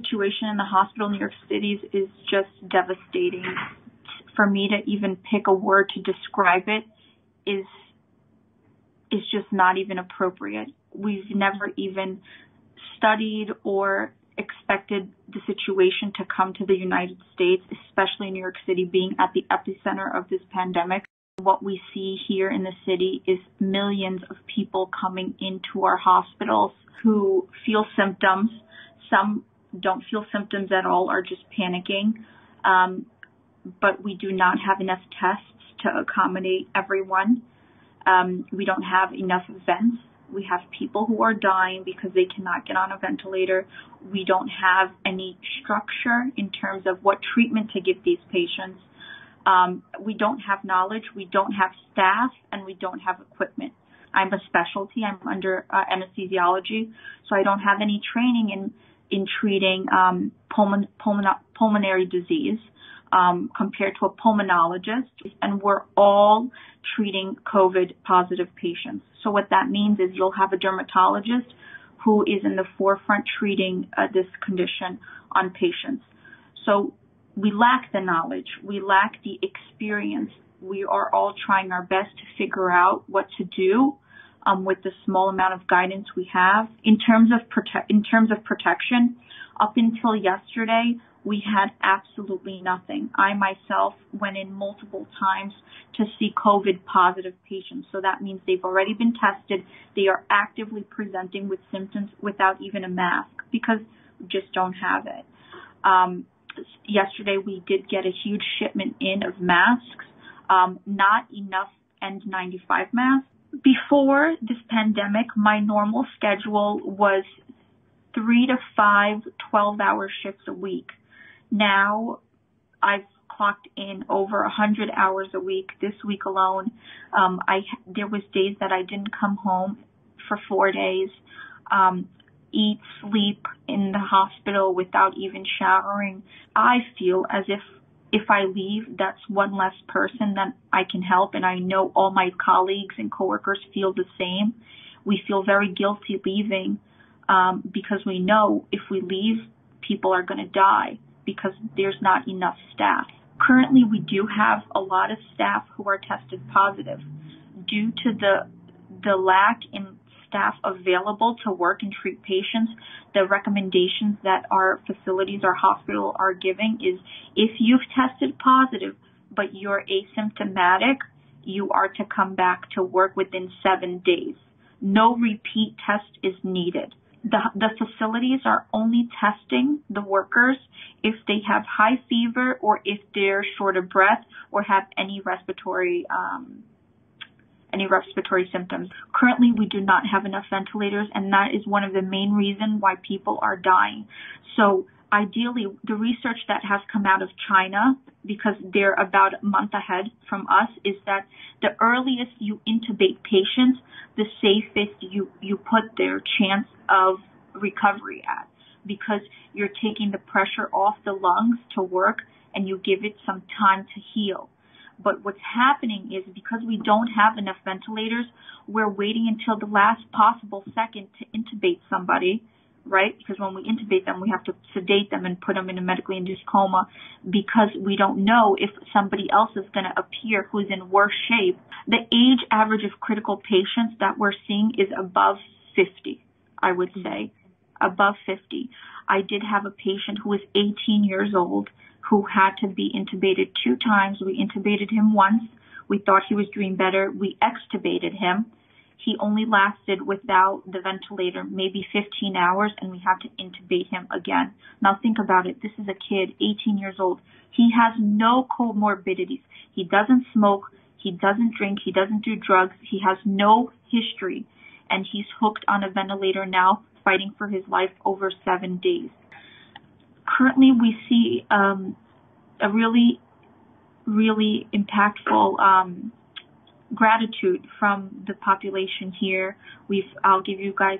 situation in the hospital in New York City is just devastating. For me to even pick a word to describe it is just not even appropriate. We've never even studied or expected the situation to come to the United States, especially New York City being at the epicenter of this pandemic. What we see here in the city is millions of people coming into our hospitals who feel symptoms. Some don't feel symptoms at all, are just panicking. But we do not have enough tests to accommodate everyone. We don't have enough vents. We have people who are dying because they cannot get on a ventilator. We don't have any structure in terms of what treatment to give these patients. We don't have knowledge. We don't have staff, and we don't have equipment. I'm a specialty. I'm under anesthesiology, so I don't have any training in treating pulmonary disease compared to a pulmonologist, and we're all treating COVID positive patients. So what that means is you'll have a dermatologist who is in the forefront treating this condition on patients. So we lack the knowledge. We lack the experience. We are all trying our best to figure out what to do with the small amount of guidance we have. In terms of protection, up until yesterday, we had absolutely nothing. I myself went in multiple times to see COVID positive patients. So that means they've already been tested. They are actively presenting with symptoms without even a mask because we just don't have it. Yesterday we did get a huge shipment in of masks, not enough N95 masks. Before this pandemic, my normal schedule was 3 to 5 12-hour shifts a week. Now I've clocked in over 100 hours a week. This week alone, there was days that I didn't come home for 4 days, eat, sleep in the hospital without even showering. I feel as if I leave, that's one less person that I can help, and I know all my colleagues and coworkers feel the same. We feel very guilty leaving because we know if we leave, people are going to die because there's not enough staff. Currently, we do have a lot of staff who are tested positive. Due to the lack in staff available to work and treat patients, the recommendations that our facilities, our hospital are giving is if you've tested positive but you're asymptomatic, you are to come back to work within 7 days. No repeat test is needed. The facilities are only testing the workers if they have high fever or if they're short of breath or have any respiratory symptoms. Currently, we do not have enough ventilators, and that is one of the main reasons why people are dying. So ideally, the research that has come out of China, because they're about a month ahead from us, is that the earliest you intubate patients, the safest you put their chance of recovery at, because you're taking the pressure off the lungs to work and you give it some time to heal. But what's happening is because we don't have enough ventilators, we're waiting until the last possible second to intubate somebody, right? Because when we intubate them, we have to sedate them and put them in a medically induced coma because we don't know if somebody else is going to appear who's in worse shape. The age average of critical patients that we're seeing is above 50, I would say, above 50. I did have a patient who was 18 years old who had to be intubated 2 times. We intubated him once. We thought he was doing better. We extubated him. He only lasted without the ventilator maybe 15 hours, and we had to intubate him again. Now think about it. This is a kid, 18 years old. He has no comorbidities. He doesn't smoke. He doesn't drink. He doesn't do drugs. He has no history, and he's hooked on a ventilator now, fighting for his life over 7 days. Currently, we see a really, really impactful gratitude from the population here. I'll give you guys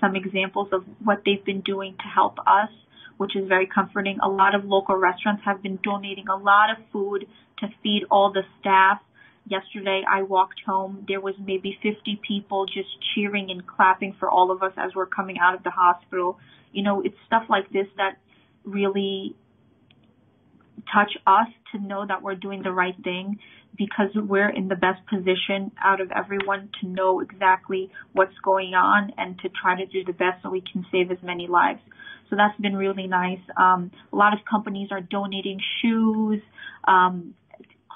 some examples of what they've been doing to help us, which is very comforting. A lot of local restaurants have been donating a lot of food to feed all the staff. Yesterday, I walked home. There was maybe 50 people just cheering and clapping for all of us as we're coming out of the hospital. You know, it's stuff like this that really touch us to know that we're doing the right thing, because we're in the best position out of everyone to know exactly what's going on and to try to do the best so we can save as many lives. So that's been really nice. A lot of companies are donating shoes,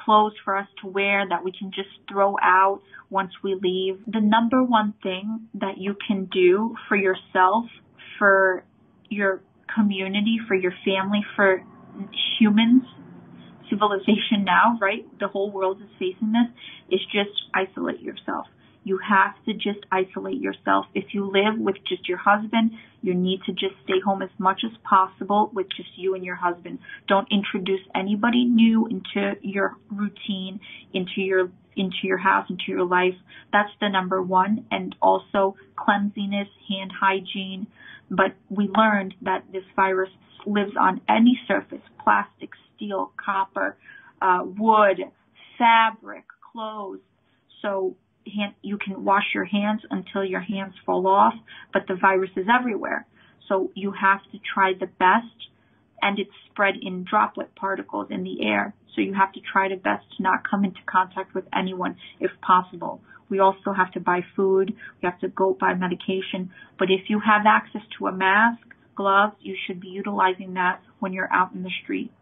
clothes for us to wear that we can just throw out once we leave. The number one thing that you can do for yourself, for your community, for your family, for humans, civilization now, right? The whole world is facing this, is just isolate yourself. You have to just isolate yourself. If you live with just your husband, you need to just stay home as much as possible with just you and your husband. Don't introduce anybody new into your routine, into your house, into your life. That's the number one. And also cleanliness, hand hygiene. But we learned that this virus lives on any surface: plastic, steel, copper, wood, fabric, clothes. So you can wash your hands until your hands fall off, but the virus is everywhere. So you have to try the best, and it's spread in droplet particles in the air. So you have to try the best to not come into contact with anyone if possible. We also have to buy food. We have to go buy medication. But if you have access to a mask, gloves, you should be utilizing that when you're out in the street.